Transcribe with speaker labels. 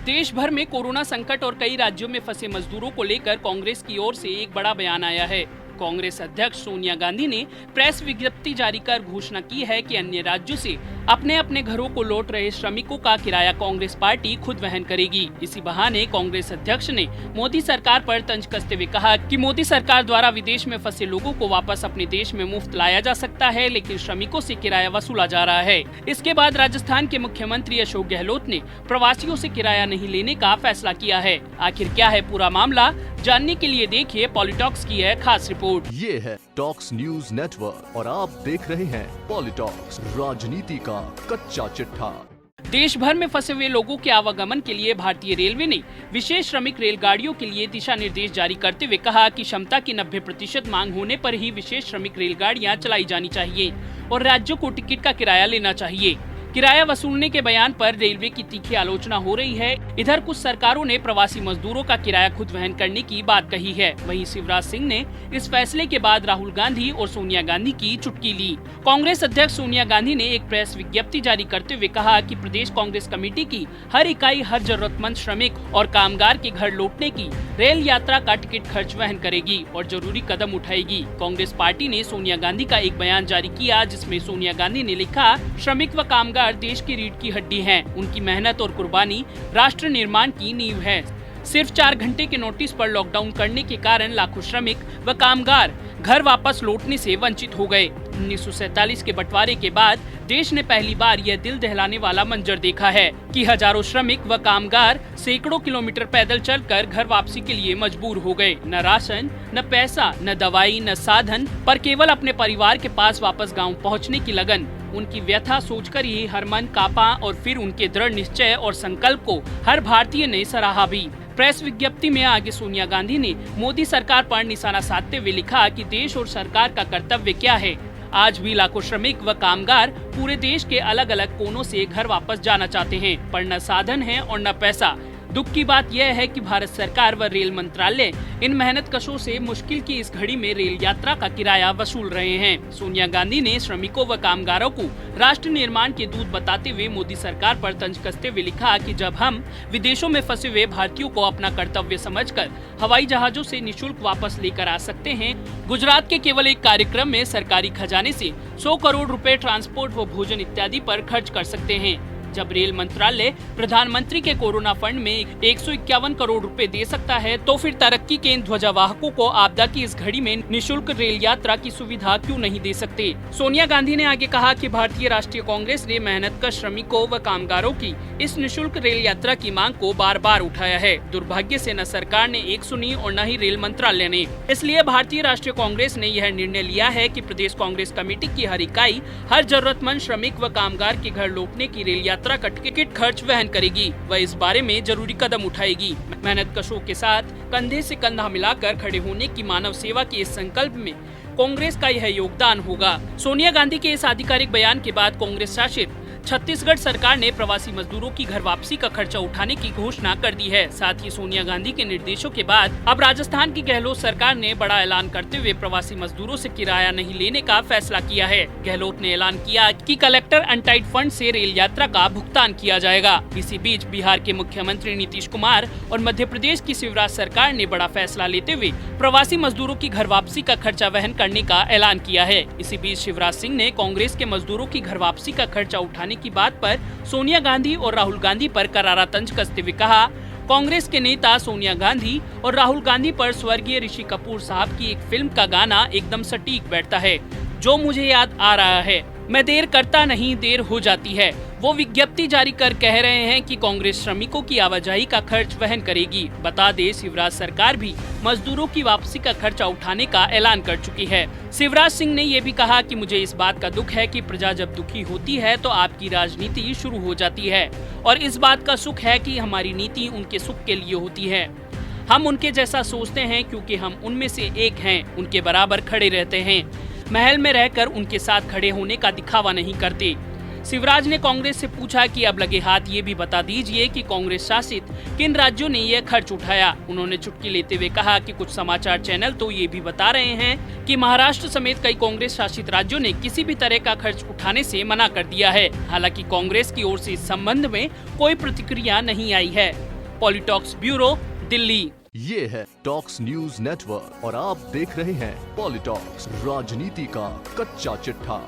Speaker 1: देश भर में कोरोना संकट और कई राज्यों में फंसे मजदूरों को लेकर कांग्रेस की ओर से एक बड़ा बयान आया है। कांग्रेस अध्यक्ष सोनिया गांधी ने प्रेस विज्ञप्ति जारी कर घोषणा की है कि अन्य राज्यों से अपने अपने घरों को लौट रहे श्रमिकों का किराया कांग्रेस पार्टी खुद वहन करेगी। इसी बहाने कांग्रेस अध्यक्ष ने मोदी सरकार पर तंज कसते हुए कहा कि मोदी सरकार द्वारा विदेश में फंसे लोगों को वापस अपने देश में मुफ्त लाया जा सकता है, लेकिन श्रमिकों से किराया वसूला जा रहा है। इसके बाद राजस्थान के मुख्यमंत्री अशोक गहलोत ने प्रवासियों से किराया नहीं लेने का फैसला किया है। आखिर क्या है पूरा मामला, जानने के लिए देखिए पॉलिटॉक्स की है खास रिपोर्ट।
Speaker 2: ये है टॉक्स न्यूज नेटवर्क और आप देख रहे हैं पॉलिटॉक्स, राजनीति का कच्चा चिट्ठा।
Speaker 1: देश भर में फंसे हुए लोगों के आवागमन के लिए भारतीय रेलवे ने विशेष श्रमिक रेलगाड़ियों के लिए दिशा निर्देश जारी करते हुए कहा कि क्षमता की 90% मांग होने पर ही विशेष श्रमिक रेलगाड़ियां चलाई जानी चाहिए और राज्यों को टिकट का किराया लेना चाहिए। किराया वसूलने के बयान पर रेलवे की तीखी आलोचना हो रही है। इधर कुछ सरकारों ने प्रवासी मजदूरों का किराया खुद वहन करने की बात कही है। वहीं शिवराज सिंह ने इस फैसले के बाद राहुल गांधी और सोनिया गांधी की चुटकी ली। कांग्रेस अध्यक्ष सोनिया गांधी ने एक प्रेस विज्ञप्ति जारी करते हुए कहा कि प्रदेश कांग्रेस कमेटी की हर इकाई हर जरूरतमंद श्रमिक और कामगार के घर लौटने की रेल यात्रा का टिकट खर्च वहन करेगी और जरूरी कदम उठाएगी। कांग्रेस पार्टी ने सोनिया गांधी का एक बयान जारी किया, जिसमें सोनिया गांधी ने लिखा, श्रमिक व कामगार देश की रीढ़ की हड्डी हैं। उनकी मेहनत और कुर्बानी राष्ट्र निर्माण की नींव है। सिर्फ 4 घंटे के नोटिस पर लॉकडाउन करने के कारण लाखों श्रमिक व कामगार घर वापस लौटने से वंचित हो गए। 1947 के बंटवारे के बाद देश ने पहली बार यह दिल दहलाने वाला मंजर देखा है कि हजारों श्रमिक व कामगार सैकड़ों किलोमीटर पैदल चलकर घर वापसी के लिए मजबूर हो गए। न राशन, न पैसा, न दवाई, न साधन, पर केवल अपने परिवार के पास वापस गांव पहुंचने की लगन। उनकी व्यथा सोचकर ही हर मन कांपा और फिर उनके दृढ़ निश्चय और संकल्प को हर भारतीय ने सराहा भी। प्रेस विज्ञप्ति में आगे सोनिया गांधी ने मोदी सरकार पर निशाना साधते हुए लिखा कि देश और सरकार का कर्तव्य क्या है। आज भी लाखों श्रमिक व कामगार पूरे देश के अलग अलग कोनों से घर वापस जाना चाहते हैं, पर न साधन है और न पैसा। दुख की बात यह है कि भारत सरकार व रेल मंत्रालय इन मेहनतकशों से मुश्किल की इस घड़ी में रेल यात्रा का किराया वसूल रहे हैं। सोनिया गांधी ने श्रमिकों व कामगारों को राष्ट्र निर्माण के दूत बताते हुए मोदी सरकार पर तंज कसते हुए लिखा कि जब हम विदेशों में फंसे हुए भारतीयों को अपना कर्तव्य समझकर हवाई जहाजों से निःशुल्क वापस लेकर आ सकते हैं। गुजरात के केवल एक कार्यक्रम में सरकारी खजाने से 100 करोड़ रुपए ट्रांसपोर्ट व भोजन इत्यादि पर खर्च कर सकते हैं। जब रेल मंत्रालय प्रधानमंत्री के कोरोना फंड में 151 करोड़ रुपए दे सकता है, तो फिर तरक्की के इन ध्वजावाहकों को आपदा की इस घड़ी में निःशुल्क रेल यात्रा की सुविधा क्यों नहीं दे सकते। सोनिया गांधी ने आगे कहा कि भारतीय राष्ट्रीय कांग्रेस ने मेहनतकश श्रमिकों व कामगारों की इस निःशुल्क रेल यात्रा की मांग को बार बार उठाया है। दुर्भाग्य से न सरकार ने एक सुनी और न ही रेल मंत्रालय ने। इसलिए भारतीय राष्ट्रीय कांग्रेस ने यह निर्णय लिया है कि प्रदेश कांग्रेस कमेटी की हर इकाई हर जरूरतमंद श्रमिक व कामगार के घर लौटने की रेल यात्रा का टिकट खर्च वहन करेगी व इस बारे में जरूरी कदम उठाएगी। मेहनतकशों के साथ कंधे से कंधा मिलाकर खड़े होने की मानव सेवा के इस संकल्प में कांग्रेस का यह योगदान होगा। सोनिया गांधी के इस आधिकारिक बयान के बाद कांग्रेस शासित छत्तीसगढ़ सरकार ने प्रवासी मजदूरों की घर वापसी का खर्चा उठाने की घोषणा कर दी है। साथ ही सोनिया गांधी के निर्देशों के बाद अब राजस्थान की गहलोत सरकार ने बड़ा ऐलान करते हुए प्रवासी मजदूरों से किराया नहीं लेने का फैसला किया है। गहलोत ने ऐलान किया कि कलेक्टर अनटाइड फंड से रेल यात्रा का भुगतान किया जाएगा। इसी बीच बिहार के मुख्यमंत्री नीतीश कुमार और मध्य प्रदेश की शिवराज सरकार ने बड़ा फैसला लेते हुए प्रवासी मजदूरों की घर वापसी का खर्चा वहन करने का ऐलान किया है। इसी बीच शिवराज सिंह ने कांग्रेस के मजदूरों की घर वापसी का खर्चा उठाने की बात पर सोनिया गांधी और राहुल गांधी पर करारा तंज कसते हुए कहा, कांग्रेस के नेता सोनिया गांधी और राहुल गांधी पर स्वर्गीय ऋषि कपूर साहब की एक फिल्म का गाना एकदम सटीक बैठता है, जो मुझे याद आ रहा है, मैं देर करता नहीं देर हो जाती है। वो विज्ञप्ति जारी कर कह रहे हैं कि कांग्रेस श्रमिकों की आवाजाही का खर्च वहन करेगी। बता दे, शिवराज सरकार भी मजदूरों की वापसी का खर्चा उठाने का ऐलान कर चुकी है। शिवराज सिंह ने ये भी कहा कि मुझे इस बात का दुख है कि प्रजा जब दुखी होती है तो आपकी राजनीति शुरू हो जाती है, और इस बात का सुख है कि हमारी नीति उनके सुख के लिए होती है। हम उनके जैसा सोचते हैं क्योंकि हम उनमें से एक हैं, उनके बराबर खड़े रहते हैं, महल में रहकर उनके साथ खड़े होने का दिखावा नहीं करते। शिवराज ने कांग्रेस से पूछा कि अब लगे हाथ ये भी बता दीजिए कि कांग्रेस शासित किन राज्यों ने यह खर्च उठाया। उन्होंने चुटकी लेते हुए कहा कि कुछ समाचार चैनल तो ये भी बता रहे हैं कि महाराष्ट्र समेत कई कांग्रेस शासित राज्यों ने किसी भी तरह का खर्च उठाने से मना कर दिया है। हालांकि कांग्रेस की ओर से इस संबंध में कोई प्रतिक्रिया नहीं आई है। पॉलिटॉक्स ब्यूरो, दिल्ली।
Speaker 2: ये है टॉक्स न्यूज नेटवर्क और आप देख रहे हैं पॉलिटॉक्स, राजनीति का कच्चा चिट्ठा।